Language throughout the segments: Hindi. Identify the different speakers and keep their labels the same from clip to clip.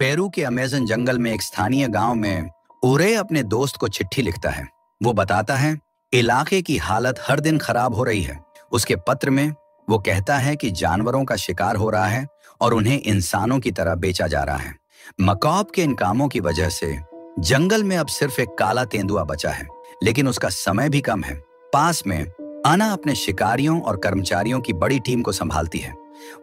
Speaker 1: पेरू के अमेज़न जंगल में एक स्थानीय गांव में ओरे अपने दोस्त को चिट्ठी लिखता है। वो बताता है इलाके की हालत हर दिन खराब हो रही है। उसके पत्र में वो कहता है कि जानवरों का शिकार हो रहा है और उन्हें इंसानों की तरह बेचा जा रहा है। मकॉब के इन कामों की वजह से जंगल में अब सिर्फ एक काला तेंदुआ बचा है, लेकिन उसका समय भी कम है। पास में आना अपने शिकारियों और कर्मचारियों की बड़ी टीम को संभालती है।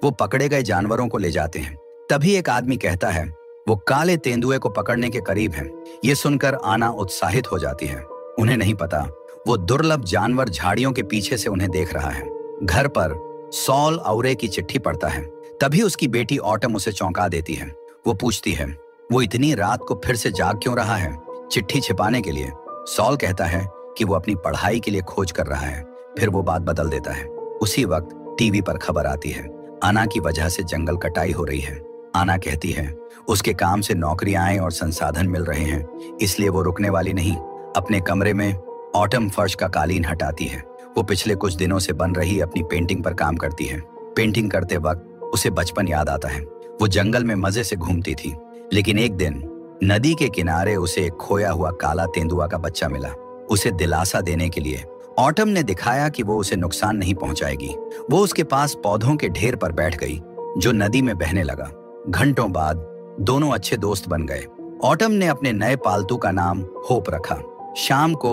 Speaker 1: वो पकड़े गए जानवरों को ले जाते हैं। तभी एक आदमी कहता है वो काले तेंदुए को पकड़ने के करीब है। ये सुनकर आना उत्साहित हो जाती है। उन्हें नहीं पता वो दुर्लभ जानवर झाड़ियों के पीछे से उन्हें देख रहा है। घर पर सॉल औरे की चिट्ठी पढ़ता है। तभी उसकी बेटी ऑटम उसे चौंका देती है। वो पूछती है वो इतनी रात को फिर से जाग क्यों रहा है? चिट्ठी छिपाने के लिए। सॉल कहता है कि वो अपनी पढ़ाई के लिए खोज कर रहा है। फिर वो बात बदल देता है। उसी वक्त टीवी पर खबर आती है आना की वजह से जंगल कटाई हो रही है। आना कहती है उसके काम से नौकरियां और संसाधन मिल रहे हैं, इसलिए वो रुकने वाली नहीं। अपने कमरे में ऑटम फर्श का कालीन हटाती है। वो पिछले कुछ दिनों से बन रही अपनी पेंटिंग पर काम करती है। पेंटिंग करते वक्त उसे बचपन याद आता है। वो जंगल में मजे से घूमती थी, लेकिन एक दिन नदी के किनारे उसे एक खोया हुआ काला तेंदुआ का बच्चा मिला। उसे दिलासा देने के लिए ऑटम ने दिखाया कि वो उसे नुकसान नहीं पहुंचाएगी। वो उसके पास पौधों के ढेर पर बैठ गई जो नदी में बहने लगा। घंटों बाद दोनों अच्छे दोस्त बन गए। ऑटम ने अपने नए पालतू का नाम होप रखा। शाम को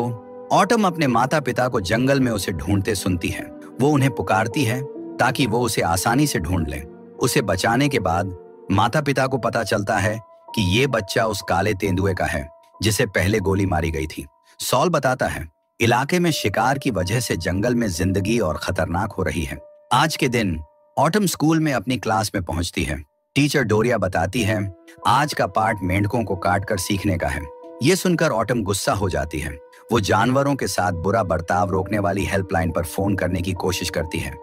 Speaker 1: ऑटम अपने माता पिता को जंगल में उसे ढूंढते सुनती है। वो उन्हें पुकारती है ताकि वो उसे आसानी से ढूंढ लें। उसे बचाने के बाद माता पिता को पता चलता है कि ये बच्चा उस काले तेंदुए का है जिसे पहले गोली मारी गई थी। सॉल बताता है इलाके में शिकार की वजह से जंगल में जिंदगी और खतरनाक हो रही है। आज के दिन ऑटम स्कूल में अपनी क्लास में पहुंचती है। टीचर डोरिया बताती है आज का पाठ मेंढकों को काटकर सीखने का है। ये सुनकर ऑटम गुस्सा हो जाती है। वो जानवरों के साथ बुरा बर्ताव रोकने वाली हेल्पलाइन पर फोन करने की कोशिश करती है,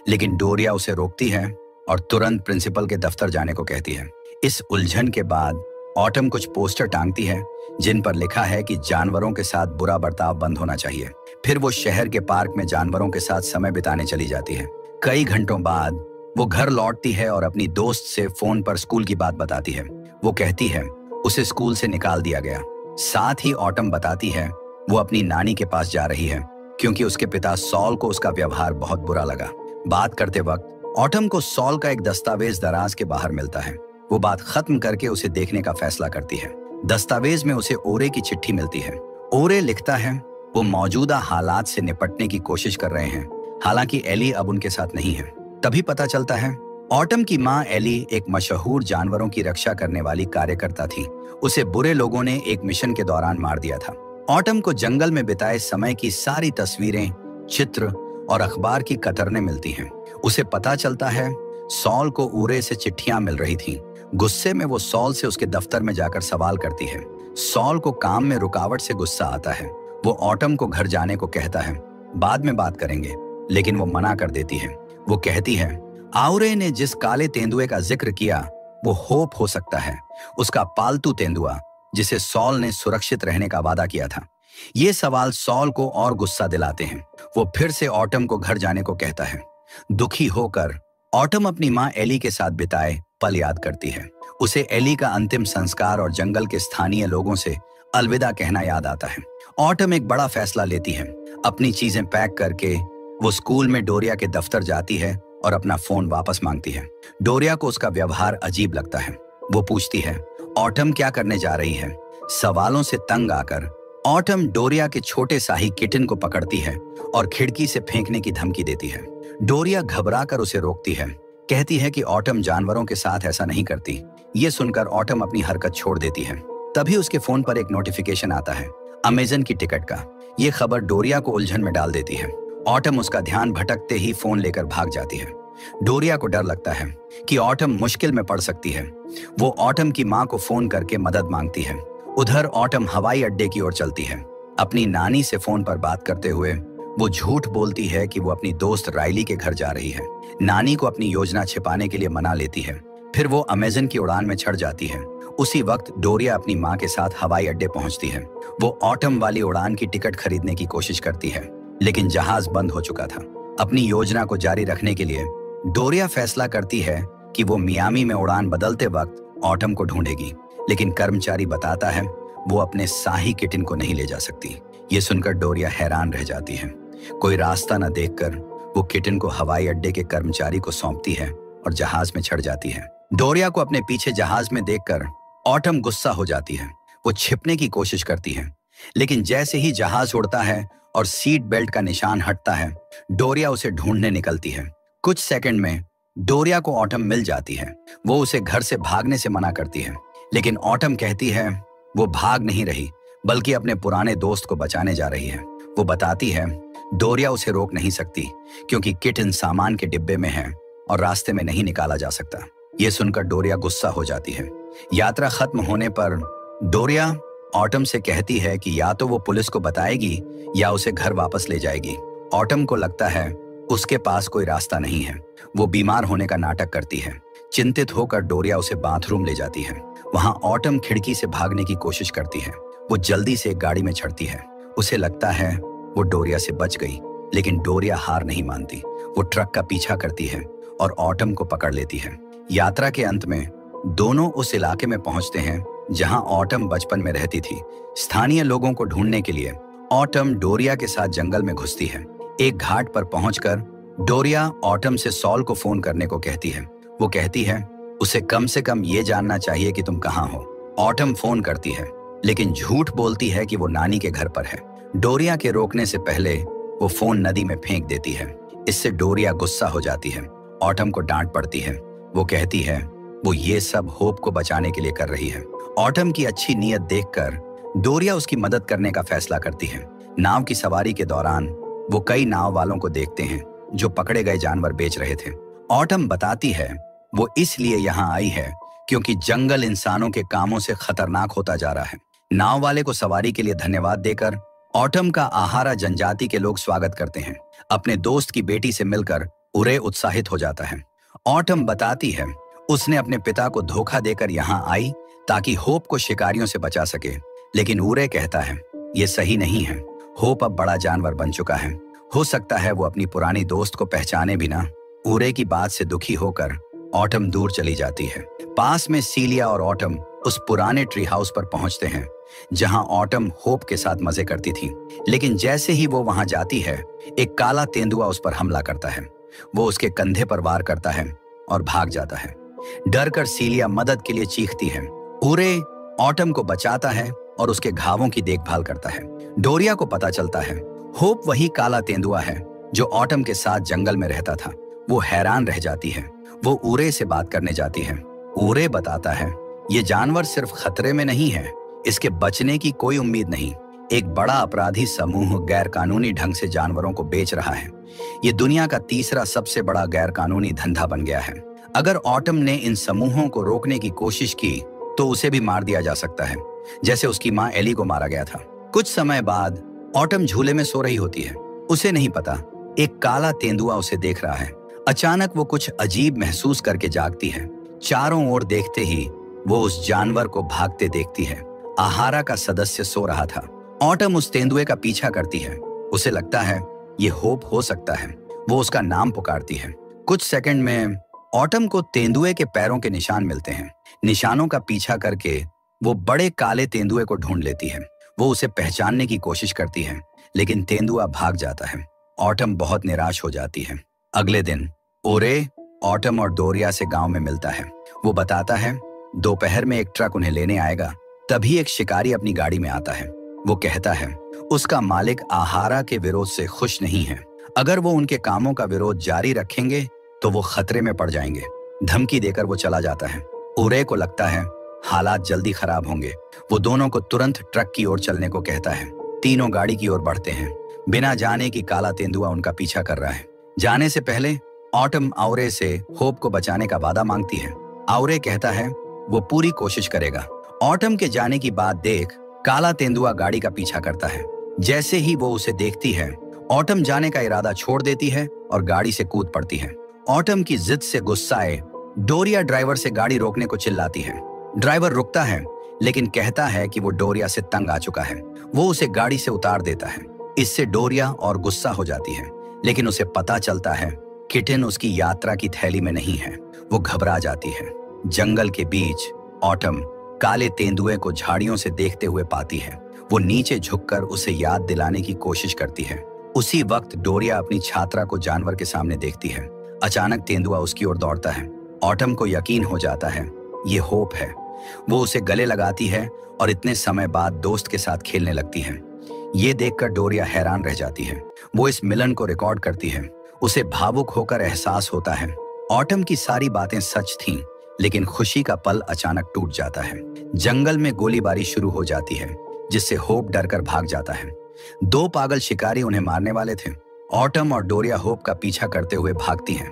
Speaker 1: लेकिन डोरिया उसे रोकती है और तुरंत प्रिंसिपल के दफ्तर जाने को कहती है। इस उलझन के बाद ऑटम कुछ पोस्टर टांगती है जिन पर लिखा है कि जानवरों के साथ बुरा बर्ताव बंद होना चाहिए। फिर वो शहर के पार्क में जानवरों के साथ समय बिताने चली जाती है। कई घंटों बाद वो घर लौटती है और अपनी दोस्त से फोन पर स्कूल की बात बताती है। वो कहती है उसे स्कूल से निकाल दिया गया। साथ ही ऑटम बताती है वो अपनी नानी के पास जा रही है क्योंकि उसके पिता सॉल को उसका व्यवहार बहुत बुरा लगा। बात करते वक्त ऑटम को सॉल का एक दस्तावेज दराज के बाहर मिलता है। वो बात खत्म करके उसे देखने का फैसला करती है। दस्तावेज में उसे ओरे की चिट्ठी मिलती है। ओरे लिखता है वो मौजूदा हालात से निपटने की कोशिश कर रहे हैं, हालांकि एली अब उनके साथ नहीं है। तभी पता चलता है ऑटम की माँ एली एक मशहूर जानवरों की रक्षा करने वाली कार्यकर्ता थी। उसे बुरे लोगों ने एक मिशन के दौरान मार दिया था। ऑटम को जंगल में बिताए समय की सारी तस्वीरें, चित्र और अखबार की कतरनें मिलती हैं। उसे पता चलता है सॉल को ओरे से चिट्ठियां मिल रही थीं। गुस्से में वो सॉल से उसके दफ्तर में जाकर सवाल करती है। सॉल को काम में रुकावट से गुस्सा आता है। वो ऑटम को घर जाने को कहता है, बाद में बात करेंगे, लेकिन वो मना कर देती है। वो कहती है औरे ने जिस काले तेंदुए का जिक्र किया वो होप हो सकता है, उसका पालतू तेंदुआ जिसे सॉल ने सुरक्षित रहने का वादा किया था। ये सवाल सॉल को और गुस्सा दिलाते हैं। वो फिर से ऑटम को घर जाने को कहता है। दुखी होकर ऑटम अपनी माँ एली के साथ बिताए पल याद करती है। उसे एली का अंतिम संस्कार और जंगल के स्थानीय लोगों से अलविदा कहना याद आता है। ऑटम एक बड़ा फैसला लेती है। अपनी चीजें पैक करके वो स्कूल में डोरिया के दफ्तर जाती है और अपना फोन वापस मांगती है। डोरिया को उसका व्यवहार अजीब लगता है। वो पूछती है ऑटम क्या करने जा रही है। सवालों से तंग आकर ऑटम डोरिया के छोटे शाही किटन को पकड़ती है और खिड़की से फेंकने की धमकी देती है। डोरिया घबराकर उसे रोकती है, कहती है कि ऑटम जानवरों के साथ ऐसा नहीं करती। ये सुनकर ऑटम अपनी हरकत छोड़ देती है। तभी उसके फोन पर एक नोटिफिकेशन आता है अमेज़न की टिकट का। ये खबर डोरिया को उलझन में डाल देती है। ऑटम उसका ध्यान भटकते ही फोन लेकर भाग जाती है। डोरिया को डर लगता है कि ऑटम मुश्किल में पड़ सकती है। वो ऑटम की माँ को फोन करके मदद मांगती है। उधर ऑटम हवाई अड्डे की ओर चलती है। अपनी नानी से फोन पर बात करते हुए वो झूठ बोलती है कि वो अपनी दोस्त राइली के घर जा रही है। नानी को अपनी योजना छिपाने के लिए मना लेती है। फिर वो अमेज़न की उड़ान में चढ़ जाती है। उसी वक्त डोरिया अपनी माँ के साथ हवाई अड्डे पहुंचती है। वो ऑटम वाली उड़ान की टिकट खरीदने की कोशिश करती है, लेकिन जहाज बंद हो चुका था। अपनी योजना को जारी रखने के लिए डोरिया फैसला करती है कि वो मियामी में उड़ान बदलते वक्त ऑटम को ढूंढेगी, लेकिन कर्मचारी बताता है वो अपने शाही किटिन को नहीं ले जा सकती। ये सुनकर डोरिया हैरान रह जाती है। कोई रास्ता न देखकर वो किटिन को हवाई अड्डे के कर्मचारी को सौंपती है और जहाज में चढ़ जाती है। डोरिया को अपने पीछे जहाज में देखकर ऑटम गुस्सा हो जाती है। वो छिपने की कोशिश करती है, लेकिन जैसे ही जहाज उड़ता है और सीट बेल्ट का निशान हटता है, डोरिया उसे ढूंढने निकलती है। कुछ सेकंड में डोरिया को ऑटम मिल जाती है। वो उसे घर से भागने से मना करती है, लेकिन ऑटम कहती है वो भाग नहीं रही, बल्कि अपने पुराने दोस्त को बचाने जा रही है। वो बताती है डोरिया उसे रोक नहीं सकती, क्योंकि किटिन सामान के डिब्बे में है और रास्ते में नहीं निकाला जा सकता। ये सुनकर डोरिया गुस्सा हो जाती है। यात्रा खत्म होने पर डोरिया ऑटम से कहती है कि या तो वो पुलिस को बताएगी या उसे घर वापस ले जाएगी। ऑटम को लगता है उसके पास कोई रास्ता नहीं है। वो बीमार होने का नाटक करती है। चिंतित होकर डोरिया उसे बाथरूम ले जाती है। वहां ऑटम खिड़की से भागने की कोशिश करती है। वो जल्दी से एक गाड़ी में चढ़ती है। उसे लगता है वो डोरिया से बच गई, लेकिन डोरिया हार नहीं मानती। वो ट्रक का पीछा करती है और ऑटम को पकड़ लेती है। यात्रा के अंत में दोनों उस इलाके में पहुंचते हैं जहां ऑटम बचपन में रहती थी। स्थानीय लोगों को ढूंढने के लिए ऑटम डोरिया के साथ जंगल में घुसती है। एक घाट पर पहुंचकर डोरिया ऑटम से सॉल को फोन करने को कहती है। वो कहती है उसे कम से कम ये जानना चाहिए कि तुम कहाँ हो। ऑटम फोन करती है, लेकिन झूठ बोलती है कि वो नानी के घर पर है। डोरिया के रोकने से पहले वो फोन नदी में फेंक देती है। इससे डोरिया गुस्सा हो जाती है। ऑटम को डांट पड़ती है। वो कहती है वो ये सब होप को बचाने के लिए कर रही है। ऑटम की अच्छी नीयत देखकर डोरिया उसकी मदद करने का फैसला करती है। नाव की सवारी के दौरान वो कई नाव वालों को देखते हैं जो पकड़े गए जानवर बेच रहे थे। ऑटम बताती है वो इसलिए यहाँ आई है क्योंकि जंगल इंसानों के कामों से खतरनाक होता जा रहा है। नाव वाले को सवारी के लिए धन्यवाद देकर ऑटम का आहारा जनजाति के लोग स्वागत करते हैं। अपने दोस्त की बेटी से मिलकर उरे उत्साहित हो जाता है। ऑटम बताती है उसने अपने पिता को धोखा देकर यहाँ आई ताकि होप को शिकारियों से बचा सके, लेकिन उरे कहता है ये सही नहीं है। होप अब बड़ा जानवर बन चुका है। हो सकता है वो अपनी पुरानी दोस्त को पहचाने बिना। उरे की बात से दुखी होकर ऑटम दूर चली जाती है। पास में सीलिया और ऑटम उस पुराने ट्री हाउस पर पहुंचते हैं जहां ऑटम होप के साथ मजे करती थी, लेकिन जैसे ही वो वहां जाती है एक काला तेंदुआ उस पर हमला करता है। वो उसके कंधे पर वार करता है और भाग जाता है। डर कर सीलिया मदद के लिए चीखती है। उरे ऑटम को बचाता है और उसके घावों की देखभाल करता है। डोरिया को पता चलता है होप वही काला तेंदुआ है जो ऑटम के साथ जंगल में रहता था। वो हैरान रह जाती है। वो उरे से बात करने जाती है। उरे बताता है ये जानवर सिर्फ खतरे में नहीं है, इसके बचने की कोई उम्मीद नहीं। एक बड़ा अपराधी समूह गैर कानूनी ढंग से जानवरों को बेच रहा है। ये दुनिया का तीसरा सबसे बड़ा गैर कानूनी धंधा बन गया है। अगर ऑटम ने इन समूहों को रोकने की कोशिश की तो उसे भी मार दिया जा सकता है, जैसे उसकी माँ एली को मारा गया था। कुछ समय बाद ऑटम झूले में सो रही होती है। उसे नहीं पता एक काला तेंदुआ उसे देख रहा है। अचानक वो कुछ अजीब महसूस करके जागती है। चारों ओर देखते ही वो उस जानवर को भागते देखती है। आहारा का सदस्य सो रहा था। ऑटम उस तेंदुए का पीछा करती है। उसे लगता है ये होप हो सकता है। वो उसका नाम पुकारती है। कुछ सेकंड में ऑटम को तेंदुए के पैरों के निशान मिलते हैं। निशानों का पीछा करके वो बड़े काले तेंदुए को ढूंढ लेती है। वो उसे पहचानने की कोशिश करती है, लेकिन तेंदुआ भाग जाता है। ऑटम बहुत निराश हो जाती है। अगले दिन ओरे ऑटम और डोरिया से गांव में मिलता है। वो बताता है दोपहर में एक ट्रक उन्हें लेने आएगा। तभी एक शिकारी अपनी गाड़ी में आता है। वो कहता है उसका मालिक आहारा के विरोध से खुश नहीं है। अगर वो उनके कामों का विरोध जारी रखेंगे तो वो खतरे में पड़ जाएंगे। धमकी देकर वो चला जाता है। ओरे को लगता है हालात जल्दी खराब होंगे। वो दोनों को तुरंत ट्रक की ओर चलने को कहता है। तीनों गाड़ी की ओर बढ़ते हैं, बिना जाने कि काला तेंदुआ उनका पीछा कर रहा है। जाने से पहले ऑटम औरे से होप को बचाने का वादा मांगती है। औरे कहता है वो पूरी कोशिश करेगा। ऑटम के जाने की बात देख काला तेंदुआ गाड़ी का पीछा करता है। जैसे ही वो उसे देखती है ऑटम जाने का इरादा छोड़ देती है और गाड़ी से कूद पड़ती है। ऑटम की जिद से गुस्साए डोरिया ड्राइवर से गाड़ी रोकने को चिल्लाती है। ड्राइवर रुकता है, लेकिन कहता है कि वो डोरिया से तंग आ चुका है। वो उसे गाड़ी से उतार देता है। इससे डोरिया और गुस्सा हो जाती है, लेकिन उसे पता चलता है किटिन उसकी यात्रा की थैली में नहीं है। वो घबरा जाती है। जंगल के बीच ऑटम काले तेंदुए को झाड़ियों से देखते हुए पाती है। वो नीचे झुककर उसे याद दिलाने की कोशिश करती है। उसी वक्त डोरिया अपनी छात्रा को जानवर के सामने देखती है। अचानक तेंदुआ उसकी ओर दौड़ता है। ऑटम को यकीन हो जाता है ये होप है। वो उसे गले लगाती है और इतने समय बाद दोस्त के साथ खेलने लगती है। ये देखकर डोरिया हैरान रह जाती है। वो इस मिलन को रिकॉर्ड करती है। उसे भावुक होकर एहसास होता है ऑटम की सारी बातें सच थीं, लेकिन खुशी का पल अचानक टूट जाता है। जंगल में गोलीबारी शुरू हो जाती है, जिससे होप डरकर भाग जाता है। दो पागल शिकारी उन्हें मारने वाले थे। ऑटम और डोरिया होप का पीछा करते हुए भागती हैं।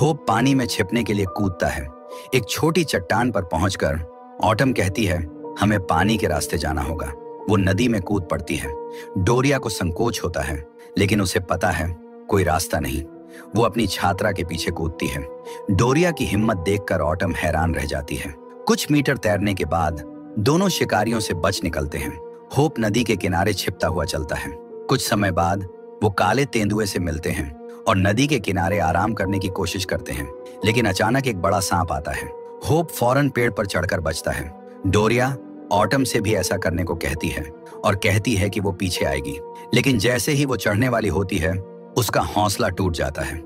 Speaker 1: होप पानी में छिपने के लिए कूदता है। एक छोटी चट्टान पर पहुंचकर ऑटम कहती है हमें पानी के रास्ते जाना होगा। वो नदी में कूद पड़ती है। डोरिया को संकोच होता है, लेकिन उसे पता है कोई रास्ता नहीं। वो अपनी छात्रा के पीछे कूदती है। डोरिया की हिम्मत देखकर ऑटम हैरान रह जाती है। कुछ मीटर तैरने के बाद दोनों शिकारियों से बच निकलते हैं। होप नदी के किनारे छिपता हुआ चलता है। कुछ समय बाद वो काले तेंदुए से मिलते हैं और नदी के किनारे आराम करने की कोशिश करते हैं, लेकिन अचानक एक बड़ा सांप आता है। होप फौरन पेड़ पर चढ़कर बचता है। डोरिया ऑटम से भी ऐसा करने को कहती है और कहती है कि वो पीछे आएगी, लेकिन जैसे ही वो चढ़ने वाली होती है उसका हौसला टूट जाता है।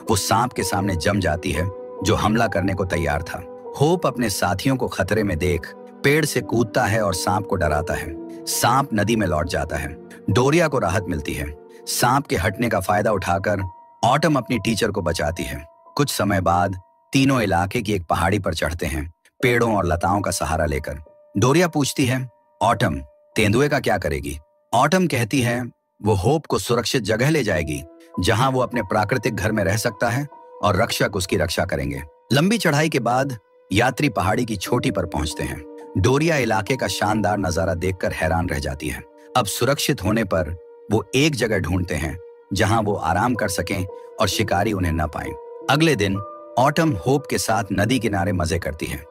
Speaker 1: वो सांप के सामने जम जाती है जो हमला करने को तैयार था। होप अपने साथियों को खतरे में देख पेड़ से कूदता है और सांप को डराता है। सांप नदी में लौट जाता है। डोरिया को राहत मिलती है। सांप के हटने का फायदा उठाकर ऑटम अपनी टीचर को बचाती है। कुछ समय बाद तीनों इलाके की एक पहाड़ी पर चढ़ते हैं, पेड़ों और लताओं का सहारा लेकर। डोरिया पूछती है ऑटम तेंदुए का क्या करेगी? ऑटम कहती है वो होप को सुरक्षित जगह ले जाएगी, जहां वो अपने प्राकृतिक घर में रह सकता है और रक्षक उसकी रक्षा करेंगे। लंबी चढ़ाई के बाद यात्री पहाड़ी की चोटी पर पहुंचते हैं। डोरिया इलाके का शानदार नजारा देखकर हैरान रह जाती है। अब सुरक्षित होने पर वो एक जगह ढूंढते हैं जहां वो आराम कर सकें और शिकारी उन्हें न पाएं। अगले दिन ऑटम होप के साथ नदी किनारे मजे करती है।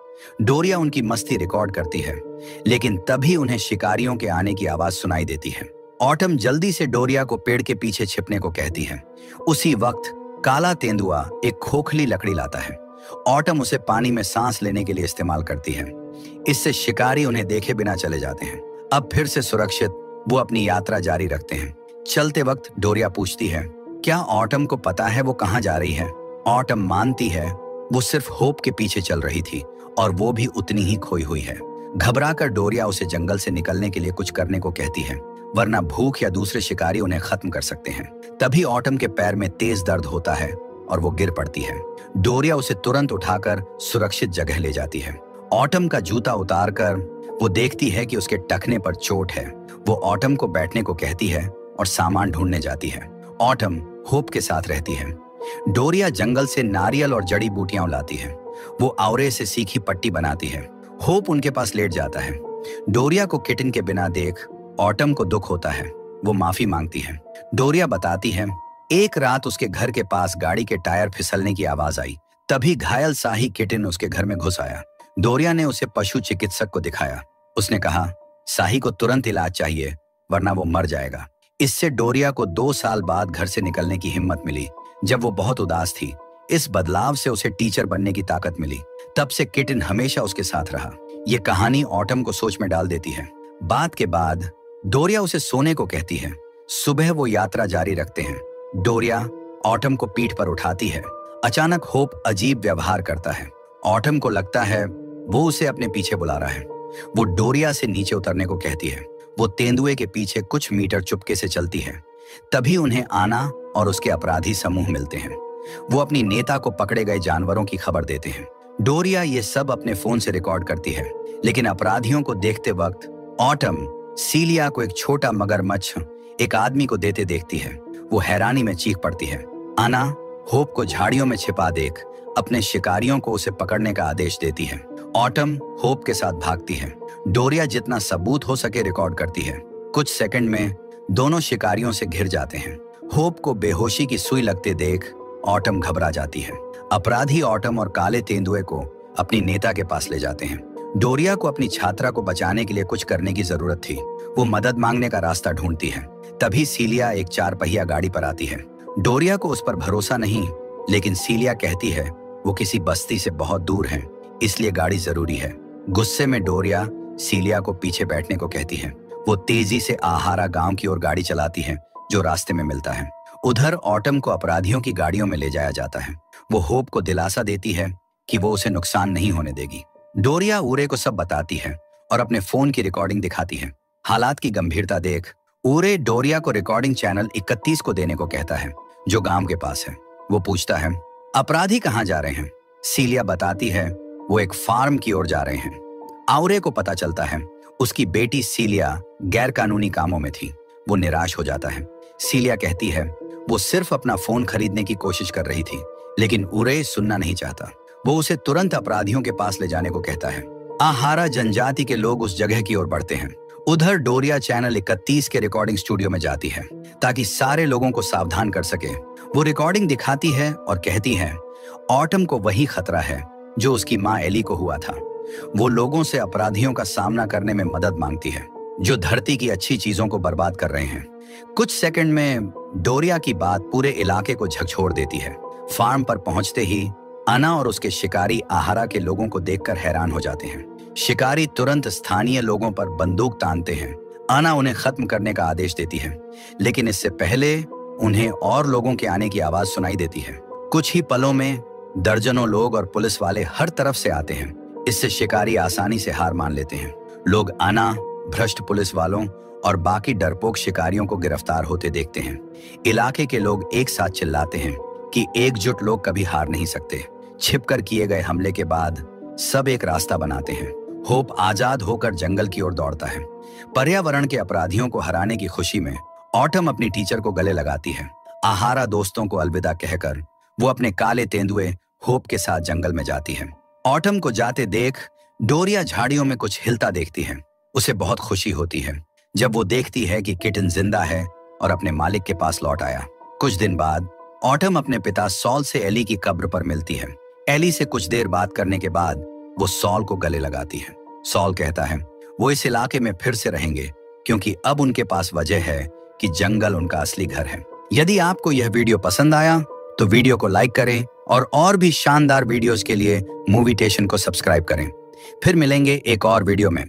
Speaker 1: डोरिया उनकी मस्ती रिकॉर्ड करती है, लेकिन तभी उन्हें शिकारियों के आने की आवाज सुनाई देती है। ऑटम जल्दी से डोरिया को पेड़ के पीछे छिपने को कहती है। उसी वक्त काला तेंदुआ एक खोखली लकड़ी लाता है। ऑटम उसे पानी में सांस लेने के लिए इस्तेमाल करती है। इससे शिकारी उन्हें देखे बिना चले जाते हैं। अब फिर से सुरक्षित वो अपनी यात्रा जारी रखते हैं। चलते वक्त डोरिया पूछती है क्या ऑटम को पता है वो कहाँ जा रही है? ऑटम मानती है वो सिर्फ होप के पीछे चल रही थी और वो भी उतनी ही खोई हुई है। घबराकर डोरिया उसे जंगल से निकलने के लिए कुछ करने को कहती है, वरना भूख या दूसरे शिकारी उन्हें खत्म कर सकते हैं। तभी ऑटम के पैर में तेज दर्द होता है और वो गिर पड़ती है। डोरिया उसे तुरंत उठाकर सुरक्षित जगह ले जाती है। ऑटम का जूता उतारकर वो देखती है कि उसके टखने पर चोट है। वो ऑटम को बैठने को कहती है और सामान ढूंढने जाती है। ऑटम होप के साथ रहती है। डोरिया जंगल से नारियल और जड़ी बूटियां लाती है। वो आवरे से सीखी पट्टी बनाती है। होप उनके पास लेट जाता है। डोरिया को किटन के बिना देख ऑटम को दुख होता है। वो माफी मांगती है। डोरिया बताती है एक रात उसके घर के पास गाड़ी के टायर फिसलने की आवाज आई। तभी घायल शाही किटन उसके घर में घुस आया। डोरिया ने उसे पशु चिकित्सक को दिखाया। उसने कहा शाही को तुरंत इलाज चाहिए, वरना वो मर जाएगा। इससे डोरिया को 2 साल बाद घर से निकलने की हिम्मत मिली, जब वो बहुत उदास थी। इस बदलाव से उसे टीचर बनने की ताकत मिली। तब से किटन हमेशा उसके साथ रहा। ये कहानी ऑटम को सोच में डाल देती है। बात के बाद डोरिया उसे सोने को कहती है। सुबह वो यात्रा जारी रखते हैं। डोरिया ऑटम को पीठ पर उठाती है। अचानक होप अजीब व्यवहार करता है। ऑटम को लगता है वो उसे अपने पीछे बुला रहा है। वो डोरिया से नीचे उतरने को कहती है। वो तेंदुए के पीछे कुछ मीटर चुपके से चलती है। तभी उन्हें आना और उसके अपराधी समूह मिलते हैं। वो अपनी नेता को पकड़े गए जानवरों की खबर देते हैं। डोरिया ये सब अपने फोन से रिकॉर्ड करती है, लेकिन अपराधियों को देखते वक्त ऑटम सीलिया को एक छोटा मगरमच्छ एक आदमी को देते देखती है। वो हैरानी में चीख पड़ती है। आना होप को झाड़ियों में छिपा देख अपने शिकारियों को उसे पकड़ने का आदेश देती है। ऑटम होप के साथ भागती है। डोरिया जितना सबूत हो सके रिकॉर्ड करती है। कुछ सेकंड में दोनों शिकारियों से घिर जाते हैं। होप को बेहोशी की सुई लगते देख ऑटम घबरा जाती है। अपराधी ऑटम और काले तेंदुए को अपनी नेता के पास ले जाते हैं। डोरिया को अपनी छात्रा को बचाने के लिए कुछ करने की जरूरत थी। वो मदद मांगने का रास्ता ढूंढती है। तभी सीलिया एक 4 पहिया गाड़ी पर आती है। डोरिया को उस पर भरोसा नहीं, लेकिन सीलिया कहती है वो किसी बस्ती से बहुत दूर है, इसलिए गाड़ी जरूरी है। गुस्से में डोरिया सीलिया को पीछे बैठने को कहती है। वो तेजी से आहारा गांव की ओर गाड़ी चलाती है जो रास्ते में मिलता है। उधर ऑटम को अपराधियों की गाड़ियों में ले जाया जाता है। वो होप को दिलासा देती है कि वो उसे नुकसान नहीं होने देगी। डोरिया ऊरे को सब बताती है और अपने फोन की रिकॉर्डिंग दिखाती है। हालात की गंभीरता देख ऊरे डोरिया को रिकॉर्डिंग चैनल 31 को देने को कहता है जो गांव के पास है। वो पूछता है अपराधी कहाँ जा रहे हैं। सीलिया बताती है वो एक फार्म की ओर जा रहे हैं। आउरे को पता चलता है उसकी बेटी सीलिया गैर कानूनी कामों में थी। वो निराश हो जाता है। सीलिया कहती है वो सिर्फ अपना फोन खरीदने की कोशिश कर रही थी, लेकिन उरे सुनना नहीं चाहता। वो उसे तुरंत अपराधियों के पास ले जाने को कहता है। आहारा जनजाति के लोग उस जगह की ओर बढ़ते हैं। उधर डोरिया चैनल 31 के रिकॉर्डिंग स्टूडियो में जाती है ताकि सारे लोगों को सावधान कर सके। वो रिकॉर्डिंग दिखाती है और कहती है ऑटम को वही खतरा है जो उसकी माँ एली को हुआ था। वो लोगों से अपराधियों का सामना करने में मदद मांगती है जो धरती की अच्छी चीजों को बर्बाद कर रहे हैं। कुछ सेकंड में डोरिया की बात पूरे इलाके को झकझोर देती है। फार्म पर पहुंचते ही अना और उसके शिकारी आहारा के लोगों को देखकर हैरान हो जाते हैं। शिकारी तुरंत स्थानीय लोगों पर बंदूक तानते हैं। अना उन्हें खत्म करने का आदेश देती है, लेकिन इससे पहले उन्हें और लोगों के आने की आवाज सुनाई देती है। कुछ ही पलों में दर्जनों लोग और पुलिस वाले हर तरफ से आते हैं। इससे शिकारी आसानी से हार मान लेते हैं। लोग अना, भ्रष्ट पुलिस वालों और बाकी डरपोक शिकारियों को गिरफ्तार होते देखते हैं। इलाके के लोग एक साथ चिल्लाते हैं कि एकजुट लोग कभी हार नहीं सकते। छिपकर किए गए हमले के बाद सब एक रास्ता बनाते हैं। होप आजाद होकर जंगल की ओर दौड़ता है। पर्यावरण के अपराधियों को हराने की खुशी में ऑटम अपनी टीचर को गले लगाती है। आहारा दोस्तों को अलविदा कहकर वो अपने काले तेंदुए होप के साथ जंगल में जाती है। ऑटम को जाते देख डोरिया झाड़ियों में कुछ हिलता देखती है। उसे बहुत खुशी होती है जब वो देखती है कि किटन जिंदा है और अपने मालिक के पास लौट आया। कुछ दिन बाद ऑटम अपने पिता सॉल से एली की कब्र पर मिलती है। एली से कुछ देर बात करने के बाद वो सॉल को गले लगाती है। सॉल कहता है वो इस इलाके में फिर से रहेंगे क्योंकि अब उनके पास वजह है कि जंगल उनका असली घर है। यदि आपको यह वीडियो पसंद आया तो वीडियो को लाइक करें और भी शानदार वीडियोस के लिए मूवीटेशन को सब्सक्राइब करें। फिर मिलेंगे एक और वीडियो में।